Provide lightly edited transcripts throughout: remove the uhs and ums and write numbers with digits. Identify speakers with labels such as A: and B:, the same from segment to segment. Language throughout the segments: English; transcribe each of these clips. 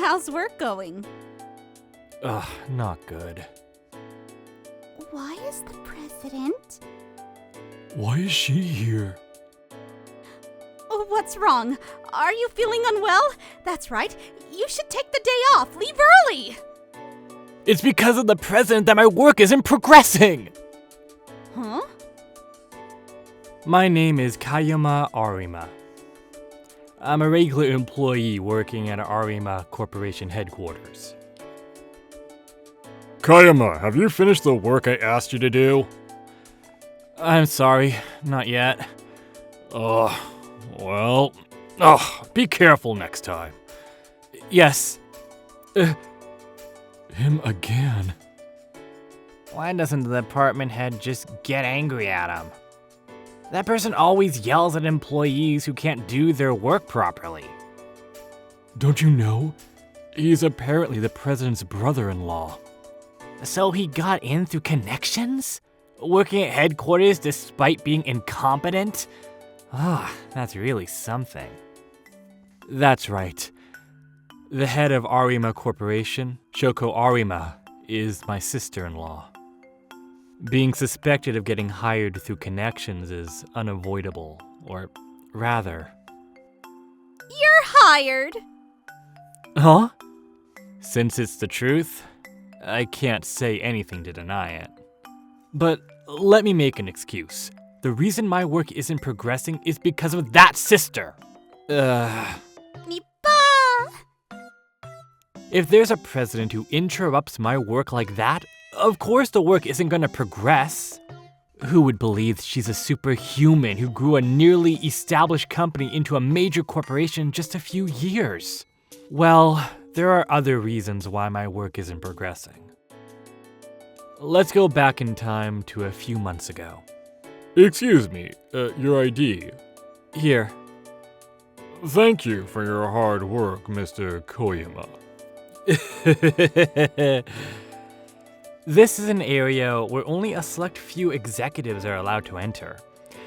A: How's work going?
B: Ugh, not good.
A: Why is the president?
B: Why is she here?
A: Oh, what's wrong? Are you feeling unwell? That's right. You should take the day off. Leave early.
B: It's because of the president that my work isn't progressing!
A: Huh?
B: My name is Kayama Arima. I'm a regular employee working at Arima Corporation headquarters. Kayama, have you finished the work I asked you to do? I'm sorry, not yet. Be careful next time. Yes. Him again. Why doesn't the department head just get angry at him? That person always yells at employees who can't do their work properly. Don't you know? He's apparently the president's brother-in-law. So he got in through connections? Working at headquarters despite being incompetent? That's really something. That's right. The head of Arima Corporation, Shoko Arima, is my sister-in-law. Being suspected of getting hired through connections is unavoidable, or rather...
A: You're hired!
B: Huh? Since it's the truth, I can't say anything to deny it. But let me make an excuse. The reason my work isn't progressing is because of that sister. If there's a president who interrupts my work like that, of course the work isn't gonna progress. Who would believe she's a superhuman who grew a nearly established company into a major corporation in just a few years? Well, there are other reasons why my work isn't progressing. Let's go back in time to a few months ago. Excuse me, your ID. Here. Thank you for your hard work, Mr. Koyama. This is an area where only a select few executives are allowed to enter.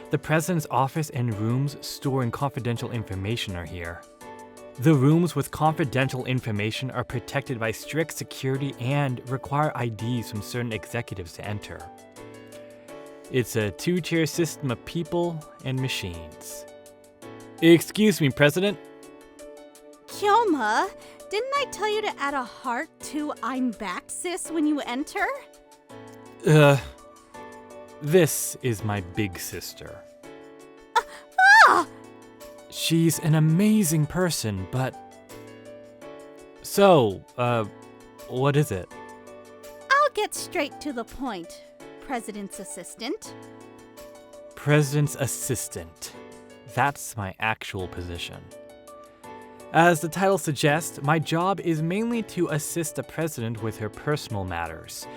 B: The president's office and rooms storing confidential information are here. The rooms with confidential information are protected by strict security and require IDs from certain executives to enter. It's a two-tier system of people and machines. Excuse me, President?
A: Kyoma, didn't I tell you to add a heart to "I'm back, sis" when you enter?
B: This is my big sister.
A: Ah!
B: She's an amazing person, but... So, what is it?
A: I'll get straight to the point, President's assistant.
B: President's assistant. That's my actual position. As the title suggests, my job is mainly to assist the president with her personal matters.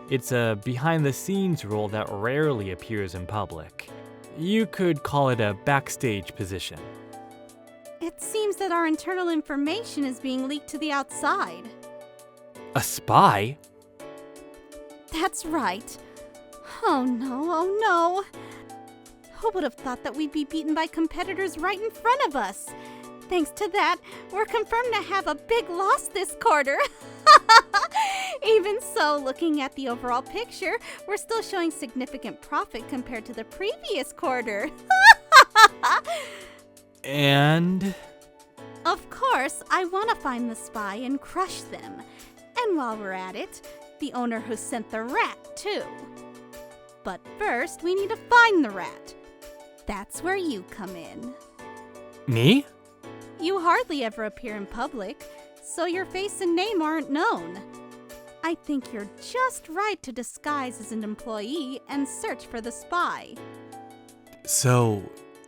B: It's a behind-the-scenes role that rarely appears in public. You could call it a backstage position.
A: It seems that our internal information is being leaked to the outside.
B: A spy?
A: That's right. Oh no. Who would have thought that we'd be beaten by competitors right in front of us? Thanks to that, we're confirmed to have a big loss this quarter. Even so, looking at the overall picture, we're still showing significant profit compared to the previous quarter.
B: And?
A: Of course, I want to find the spy and crush them. And while we're at it, the owner who sent the rat, too. But first, we need to find the rat. That's where you come in.
B: Me?
A: You hardly ever appear in public, so your face and name aren't known. I think you're just right to disguise as an employee and search for the spy.
B: So,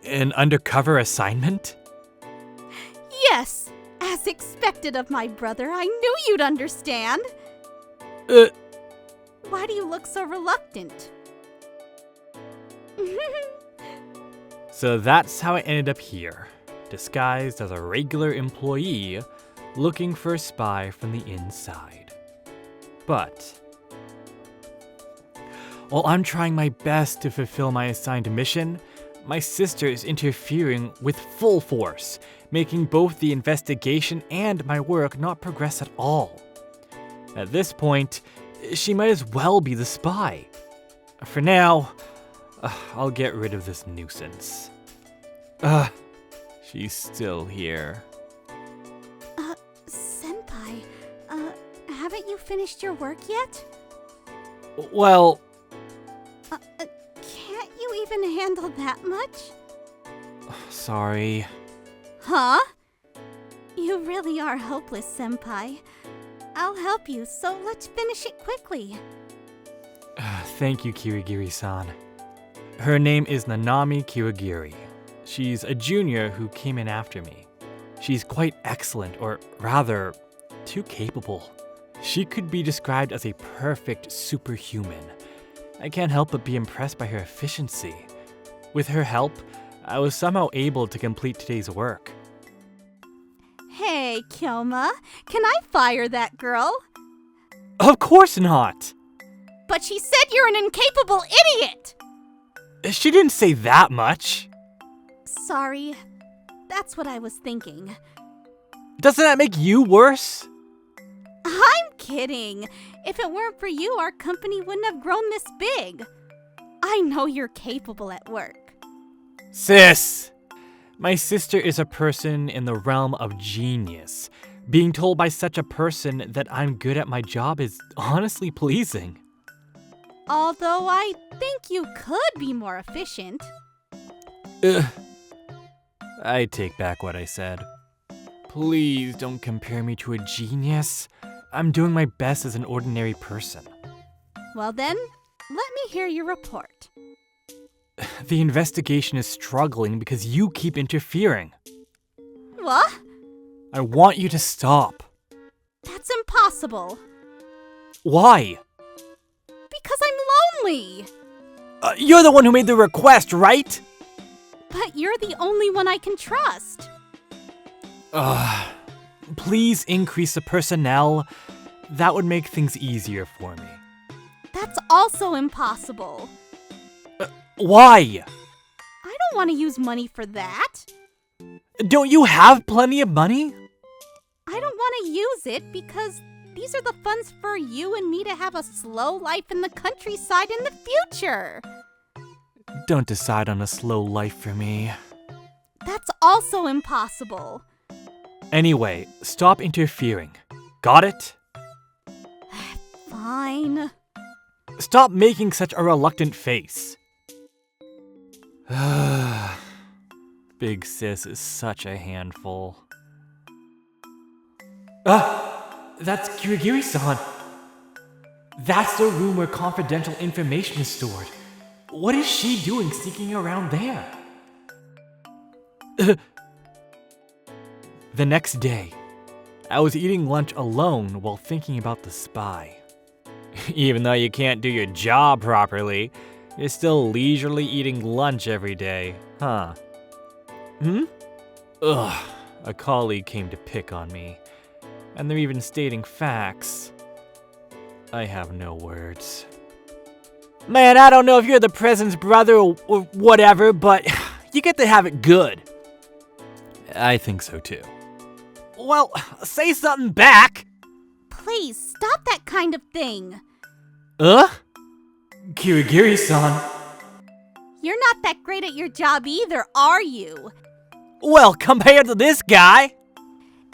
B: an undercover assignment?
A: Yes! As expected of my brother, I knew you'd understand! Why do you look so reluctant?
B: So that's how I ended up here, disguised as a regular employee looking for a spy from the inside. But while I'm trying my best to fulfill my assigned mission, my sister is interfering with full force, making both the investigation and my work not progress at all. At this point, she might as well be the spy. For now, I'll get rid of this nuisance. She's still here.
A: Senpai, haven't you finished your work yet?
B: Well,
A: Can't you even handle that much?
B: sorry.
A: Huh? You really are hopeless, Senpai. I'll help you, so let's finish it quickly.
B: Thank you, Kirigiri-san. Her name is Nanami Kirigiri. She's a junior who came in after me. She's quite excellent, or rather, too capable. She could be described as a perfect superhuman. I can't help but be impressed by her efficiency. With her help, I was somehow able to complete today's work.
A: Hey, Kyoma, can I fire that girl?
B: Of course not!
A: But she said you're an incapable idiot!
B: She didn't say that much.
A: Sorry, that's what I was thinking.
B: Doesn't that make you worse?
A: I'm kidding. If it weren't for you, our company wouldn't have grown this big. I know you're capable at work.
B: Sis! My sister is a person in the realm of genius. Being told by such a person that I'm good at my job is honestly pleasing.
A: Although I think you could be more efficient.
B: I take back what I said. Please don't compare me to a genius. I'm doing my best as an ordinary person.
A: Well then, let me hear your report.
B: The investigation is struggling because you keep interfering.
A: What?
B: I want you to stop.
A: That's impossible.
B: Why?
A: Because I'm lonely.
B: You're the one who made the request, right?
A: But you're the only one I can trust.
B: Please increase the personnel. That would make things easier for me.
A: That's also impossible.
B: Why?
A: I don't want to use money for that.
B: Don't you have plenty of money?
A: I don't want to use it because these are the funds for you and me to have a slow life in the countryside in the future.
B: Don't decide on a slow life for me.
A: That's also impossible.
B: Anyway, stop interfering. Got it?
A: Fine.
B: Stop making such a reluctant face. Big sis is such a handful. That's Kirigiri-san. That's the room where confidential information is stored. What is she doing sneaking around there? The next day, I was eating lunch alone while thinking about the spy. Even though you can't do your job properly, you're still leisurely eating lunch every day, huh? A colleague came to pick on me, and they're even stating facts. I have no words. Man, I don't know if you're the president's brother or whatever, but you get to have it good. I think so too. Well, say something back!
A: Please, stop that kind of thing.
B: Kirigiri-san.
A: You're not that great at your job either, are you?
B: Well, compared to this guy.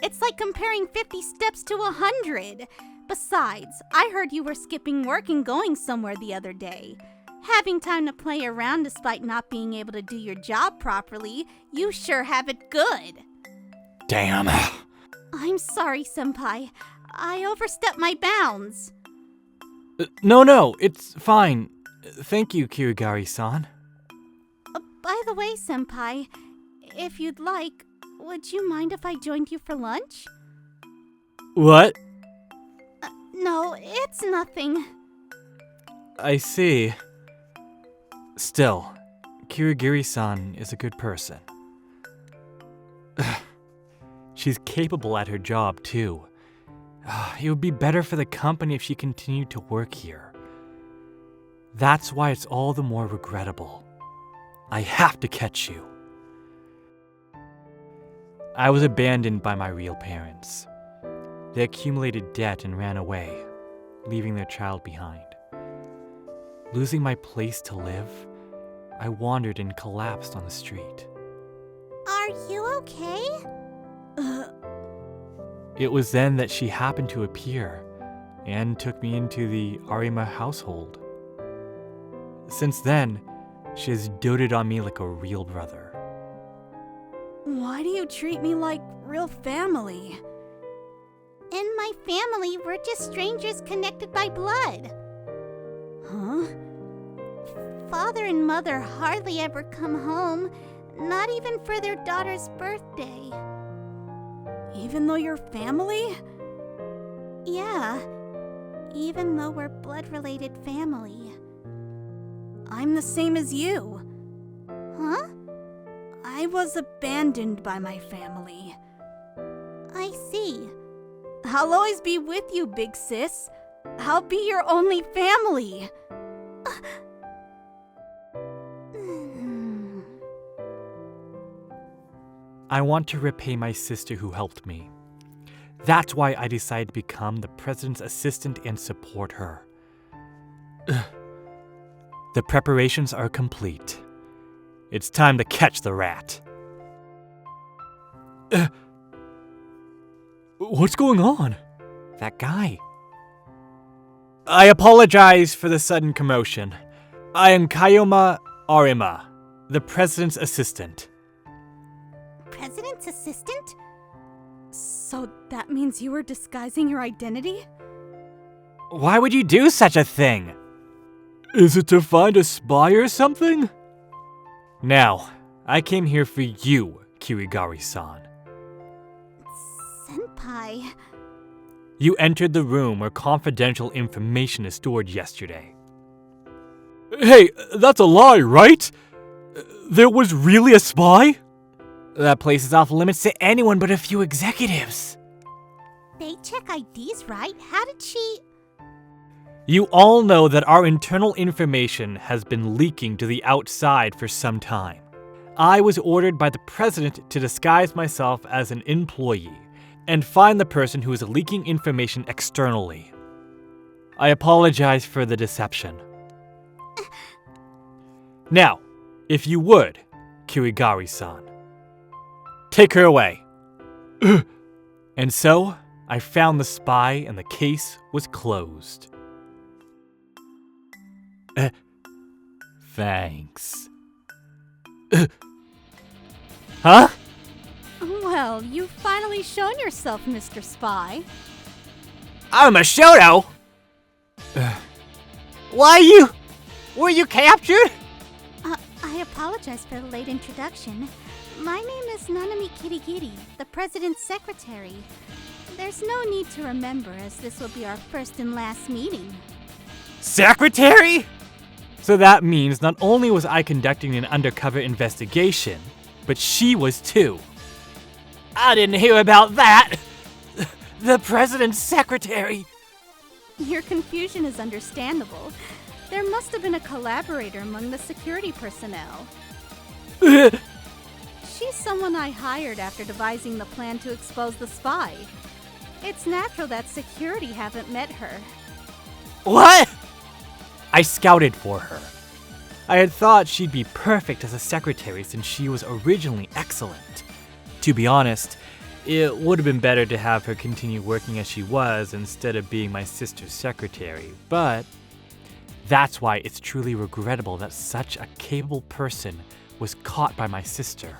A: It's like comparing 50 steps to 100. Besides, I heard you were skipping work and going somewhere the other day. Having time to play around despite not being able to do your job properly, you sure have it good.
B: Damn.
A: I'm sorry, Senpai. I overstepped my bounds.
B: No, it's fine. Thank you, Kirigiri-san.
A: By the way, Senpai, if you'd like, would you mind if I joined you for lunch?
B: What?
A: No, it's nothing.
B: I see. Still, Kirigiri-san is a good person. She's capable at her job, too. It would be better for the company if she continued to work here. That's why it's all the more regrettable. I have to catch you. I was abandoned by my real parents. They accumulated debt and ran away, leaving their child behind. Losing my place to live, I wandered and collapsed on the street.
A: Are you okay?
B: It was then that she happened to appear and took me into the Arima household. Since then, she has doted on me like a real brother.
A: Why do you treat me like real family? In my family, we're just strangers connected by blood. Huh? Father and mother hardly ever come home, not even for their daughter's birthday. Even though you're family? Yeah, even though we're blood-related family. I'm the same as you. Huh? I was abandoned by my family. I see. I'll always be with you, big sis. I'll be your only family.
B: I want to repay my sister who helped me. That's why I decided to become the president's assistant and support her. The preparations are complete. It's time to catch the rat. What's going on? That guy. I apologize for the sudden commotion. I am Kayoma Arima, the president's assistant.
A: President's assistant? So that means you were disguising your identity?
B: Why would you do such a thing? Is it to find a spy or something? Now, I came here for you, Kirigari-san.
A: Senpai.
B: You entered the room where confidential information is stored yesterday. Hey, that's a lie, right? There was really a spy? That place is off limits to anyone but a few executives.
A: They check IDs, right? How did she...
B: You all know that our internal information has been leaking to the outside for some time. I was ordered by the president to disguise myself as an employee and find the person who is leaking information externally. I apologize for the deception. Now, if you would, Kirigari-san, take her away. And so, I found the spy and the case was closed. Thanks. Huh?
A: Well, you've finally shown yourself, Mr. Spy.
B: I'm a Shoto! Why were you captured?
A: I apologize for the late introduction. My name is Nanami Kirigiri, the president's secretary. There's no need to remember, as this will be our first and last meeting.
B: Secretary? So that means not only was I conducting an undercover investigation, but she was too. I didn't hear about that! The president's secretary!
A: Your confusion is understandable. There must have been a collaborator among the security personnel. She's someone I hired after devising the plan to expose the spy. It's natural that security haven't met her.
B: What? I scouted for her. I had thought she'd be perfect as a secretary since she was originally excellent. To be honest, it would have been better to have her continue working as she was instead of being my sister's secretary, but that's why it's truly regrettable that such a capable person was caught by my sister.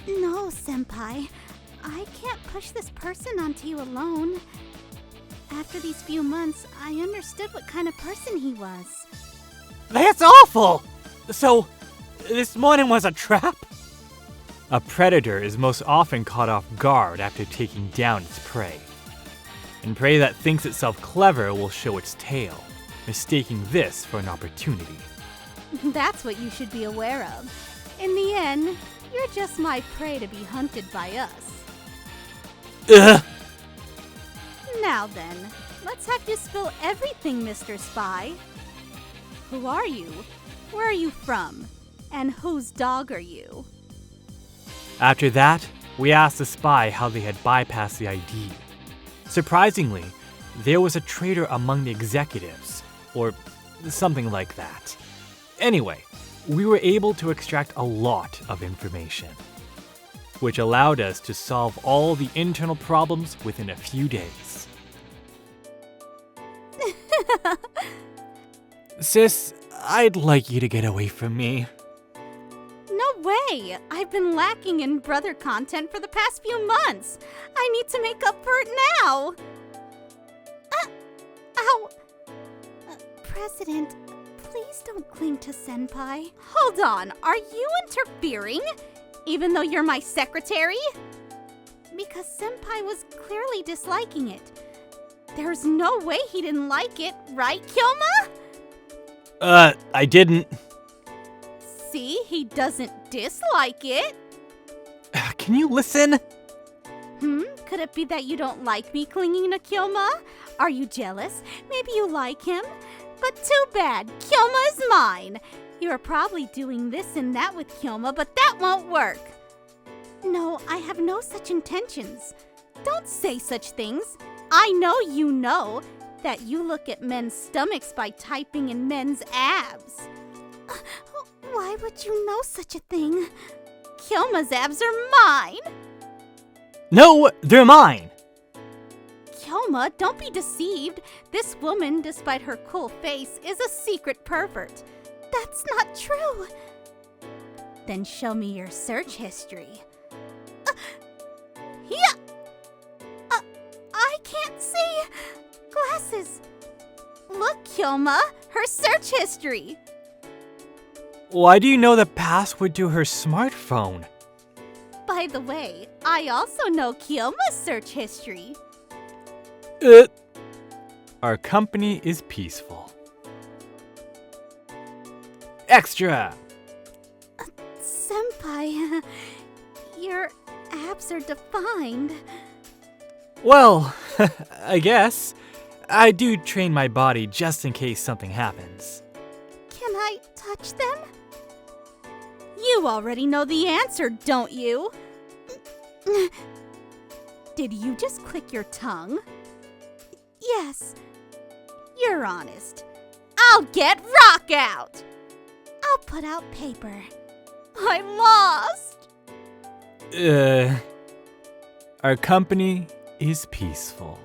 A: No, Senpai. I can't push this person onto you alone. After these few months, I understood what kind of person he was.
B: That's awful! So, this morning was a trap? A predator is most often caught off guard after taking down its prey. And prey that thinks itself clever will show its tail, mistaking this for an opportunity.
A: That's what you should be aware of. In the end, you're just my prey to be hunted by us.
B: Ugh!
A: Now then, let's have you spill everything, Mr. Spy. Who are you? Where are you from? And whose dog are you?
B: After that, We asked the spy how they had bypassed the ID. Surprisingly, there was a traitor among the executives, or something like that. Anyway, we were able to extract a lot of information, which allowed us to solve all the internal problems within a few days. Sis, I'd like you to get away from me.
A: No way! I've been lacking in brother content for the past few months. I need to make up for it now. Ow! President, please don't cling to Senpai. Hold on, are you interfering? Even though you're my secretary? Because Senpai was clearly disliking it. There's no way he didn't like it, right, Kyoma?
B: I didn't.
A: See, he doesn't dislike it.
B: Can you listen?
A: Could it be that you don't like me clinging to Kyoma? Are you jealous? Maybe you like him? But too bad, Kyoma is mine. You're probably doing this and that with Kyoma, but that won't work. No, I have no such intentions. Don't say such things. I know that you look at men's stomachs by typing in men's abs. Why would you know such a thing? Kyoma's abs are mine.
B: No, they're mine.
A: Kyoma, don't be deceived. This woman, despite her cool face, is a secret pervert. That's not true. Then show me your search history. I can't see. Glasses. Look, Kyoma, her search history.
B: Why do you know the password to her smartphone?
A: By the way, I also know Kyoma's search history.
B: Our company is peaceful. Extra!
A: Senpai, your abs are defined.
B: Well, I guess. I do train my body just in case something happens.
A: Can I touch them? You already know the answer, don't you? Did you just click your tongue? Yes. You're honest. I'll get rock out! I'll put out paper. I lost!
B: Our company is peaceful.